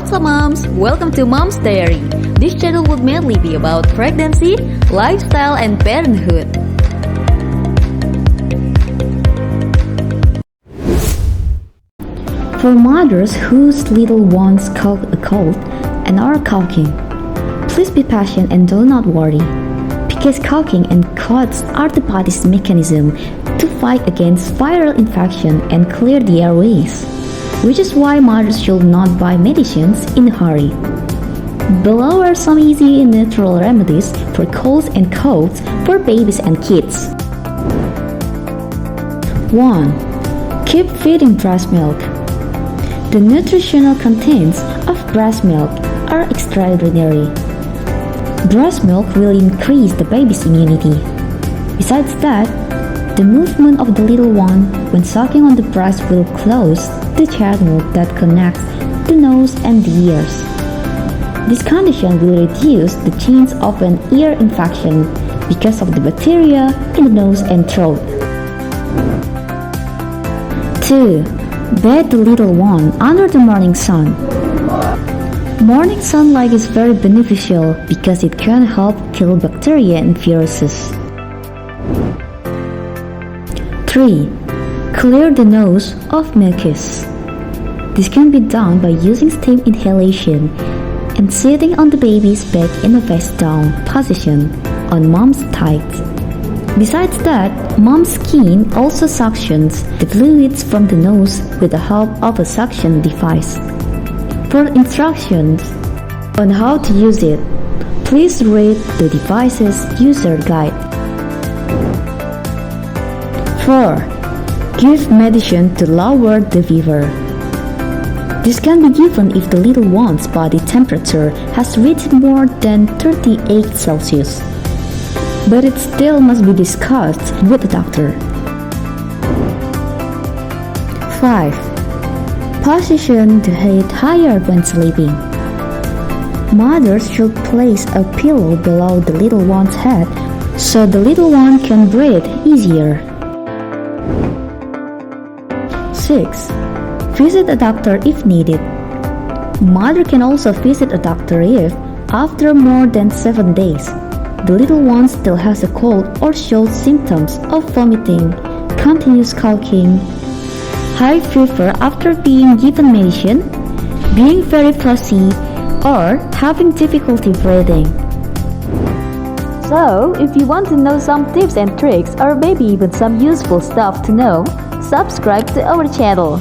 What's up, moms? Welcome to Mom's Diary. This channel would mainly be about pregnancy, lifestyle, and parenthood. For mothers whose little ones caught a cold and are coughing, please be patient and do not worry, because coughing and coughs are the body's mechanism to fight against viral infection and clear the airways, which is why mothers should not buy medicines in a hurry. Below are some easy and natural remedies for colds and coughs for babies and kids. 1. Keep feeding breast milk. The nutritional contents of breast milk are extraordinary. Breast milk will increase the baby's immunity. Besides that, the movement of the little one when sucking on the breast will close the channel that connects the nose and the ears. This condition will reduce the chance of an ear infection because of the bacteria in the nose and throat. 2. Bathe the little one under the morning sun. Morning sunlight is very beneficial because it can help kill bacteria and viruses. 3. Clear the nose of mucus. This can be done by using steam inhalation and sitting on the baby's back in a face down position on mom's thighs. Besides that, mom's skin also suctions the fluids from the nose with the help of a suction device. For instructions on how to use it, please read the device's user guide. 4. Give medicine to lower the fever. This can be given if the little one's body temperature has reached more than 38 Celsius. But it still must be discussed with the doctor. 5. Position the head higher when sleeping. Mothers should place a pillow below the little one's head so the little one can breathe easier. 6. Visit a doctor if needed. Mother can also visit a doctor if, after more than 7 days, the little one still has a cold or shows symptoms of vomiting, continuous coughing, high fever after being given medicine, being very fussy, or having difficulty breathing. So, if you want to know some tips and tricks or maybe even some useful stuff to know, subscribe to our channel.